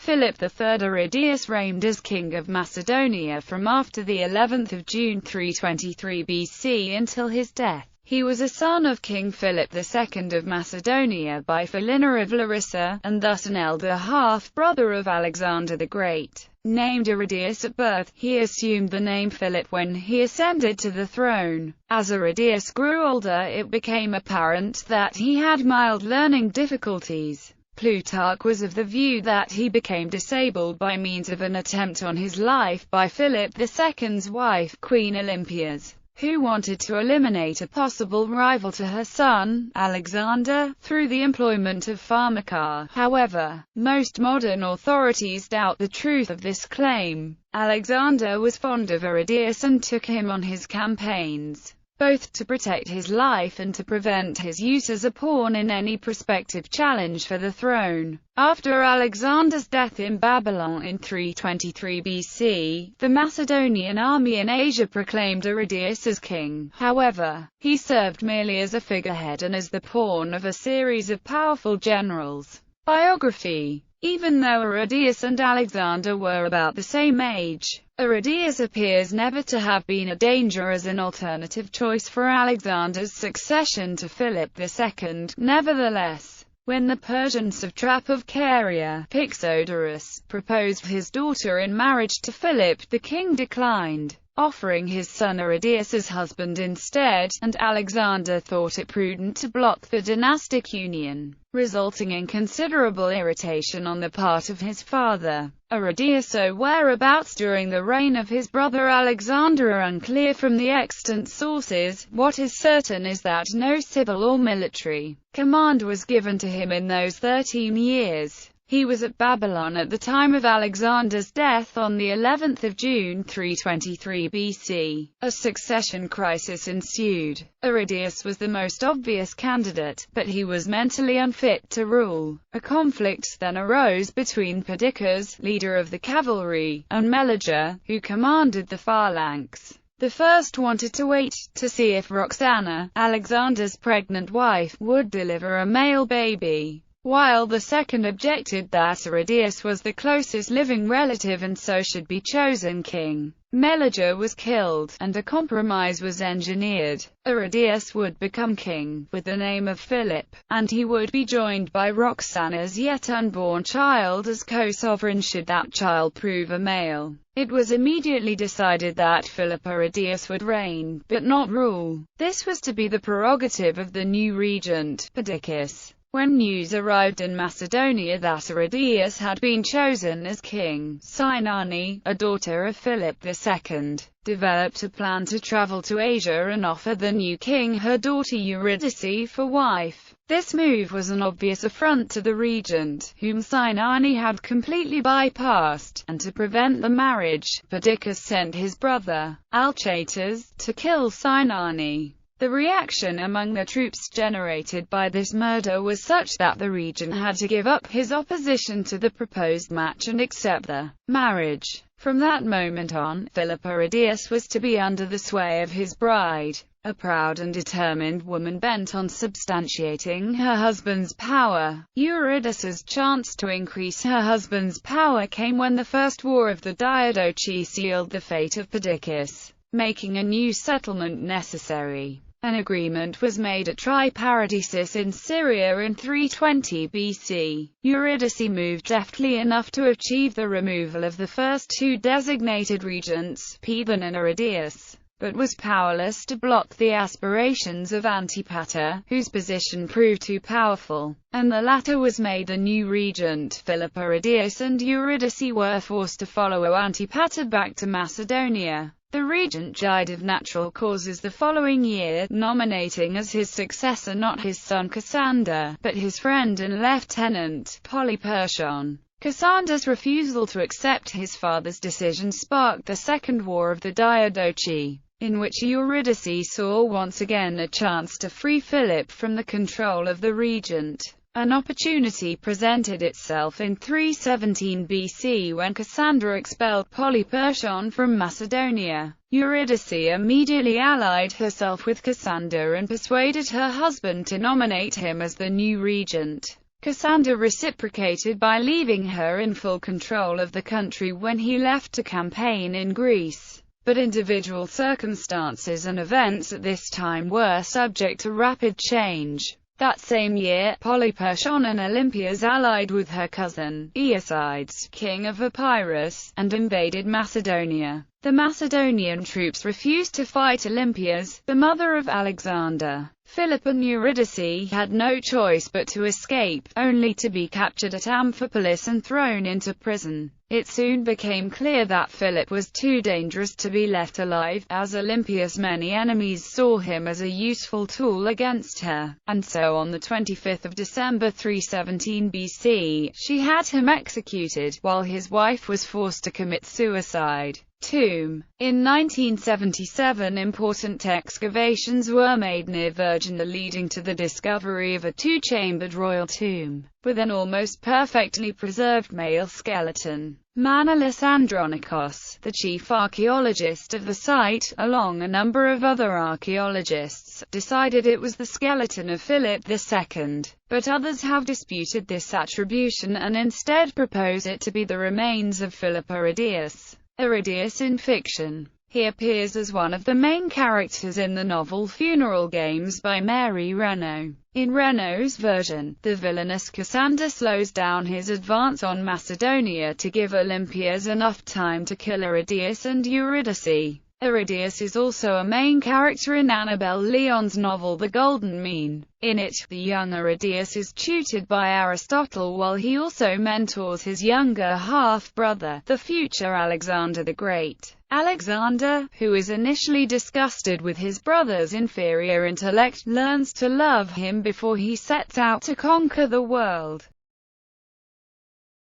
Philip III. Aridaeus reigned as king of Macedonia from after the 11th of June 323 BC until his death. He was a son of King Philip II of Macedonia by Philina of Larissa, and thus an elder half-brother of Alexander the Great. Named Aridaeus at birth, he assumed the name Philip when he ascended to the throne. As Aridaeus grew older, it became apparent that he had mild learning difficulties. Plutarch was of the view that he became disabled by means of an attempt on his life by Philip II's wife, Queen Olympias, who wanted to eliminate a possible rival to her son, Alexander, through the employment of pharmaca. However, most modern authorities doubt the truth of this claim. Alexander was fond of Aridaeus and took him on his campaigns, both to protect his life and to prevent his use as a pawn in any prospective challenge for the throne. After Alexander's death in Babylon in 323 BC, the Macedonian army in Asia proclaimed Aridaeus as king. However, he served merely as a figurehead and as the pawn of a series of powerful generals. Biography. Even though Aridaeus and Alexander were about the same age, Aridaeus appears never to have been a danger as an alternative choice for Alexander's succession to Philip II. Nevertheless, when the Persian satrap of Caria, Pixodorus, proposed his daughter in marriage to Philip, the king declined, offering his son Aridaeus as husband instead, and Alexander thought it prudent to block the dynastic union, resulting in considerable irritation on the part of his father. Aridaeus' whereabouts during the reign of his brother Alexander are unclear from the extant sources. What is certain is that no civil or military command was given to him in those 13 years. He was at Babylon at the time of Alexander's death on the 11th of June 323 BC. A succession crisis ensued. Aridaeus was the most obvious candidate, but he was mentally unfit to rule. A conflict then arose between Perdiccas, leader of the cavalry, and Meleger, who commanded the phalanx. The first wanted to wait to see if Roxana, Alexander's pregnant wife, would deliver a male baby, while the second objected that Aridaeus was the closest living relative and so should be chosen king. Meleger was killed, and a compromise was engineered. Aridaeus would become king, with the name of Philip, and he would be joined by Roxana's yet unborn child as co-sovereign should that child prove a male. It was immediately decided that Philip Aridaeus would reign, but not rule. This was to be the prerogative of the new regent, Perdiccas. When news arrived in Macedonia that Aridaeus had been chosen as king, Sinani, a daughter of Philip II, developed a plan to travel to Asia and offer the new king her daughter Eurydice for wife. This move was an obvious affront to the regent, whom Sinani had completely bypassed, and to prevent the marriage, Perdiccas sent his brother, Alchates, to kill Sinani. The reaction among the troops generated by this murder was such that the regent had to give up his opposition to the proposed match and accept the marriage. From that moment on, Philip Aridaeus was to be under the sway of his bride, a proud and determined woman bent on substantiating her husband's power. Eurydice's chance to increase her husband's power came when the First War of the Diadochi sealed the fate of Perdiccas, making a new settlement necessary. An agreement was made at Triparadisus in Syria in 320 BC. Eurydice moved deftly enough to achieve the removal of the first two designated regents, Phaethon and Aridaeus, but was powerless to block the aspirations of Antipater, whose position proved too powerful, and the latter was made the new regent. Philip Aridaeus and Eurydice were forced to follow Antipater back to Macedonia. The regent died of natural causes the following year, nominating as his successor not his son Cassander, but his friend and lieutenant, Polyperchon. Cassander's refusal to accept his father's decision sparked the Second War of the Diadochi, in which Eurydice saw once again a chance to free Philip from the control of the regent. An opportunity presented itself in 317 BC when Cassander expelled Polyperchon from Macedonia. Eurydice immediately allied herself with Cassander and persuaded her husband to nominate him as the new regent. Cassander reciprocated by leaving her in full control of the country when he left to campaign in Greece. But individual circumstances and events at this time were subject to rapid change. That same year, Polyperchon and Olympias allied with her cousin, Aeacides, king of Epirus, and invaded Macedonia. The Macedonian troops refused to fight Olympias, the mother of Alexander. Philip and Eurydice had no choice but to escape, only to be captured at Amphipolis and thrown into prison. It soon became clear that Philip was too dangerous to be left alive, as Olympias' many enemies saw him as a useful tool against her, and so on the 25th of December 317 BC, she had him executed, while his wife was forced to commit suicide. Tomb. In 1977, important excavations were made near Virginia, leading to the discovery of a two-chambered royal tomb, with an almost perfectly preserved male skeleton. Manolis Andronikos, the chief archaeologist of the site, along a number of other archaeologists, decided it was the skeleton of Philip II, but others have disputed this attribution and instead propose it to be the remains of Philip Aridius. Aridius in fiction. He appears as one of the main characters in the novel Funeral Games by Mary Renaud. In Renaud's version, the villainous Cassander slows down his advance on Macedonia to give Olympias enough time to kill Aridius and Eurydice. Aridius is also a main character in Annabel Leon's novel The Golden Mean. In it, the young Aridius is tutored by Aristotle while he also mentors his younger half-brother, the future Alexander the Great. Alexander, who is initially disgusted with his brother's inferior intellect, learns to love him before he sets out to conquer the world.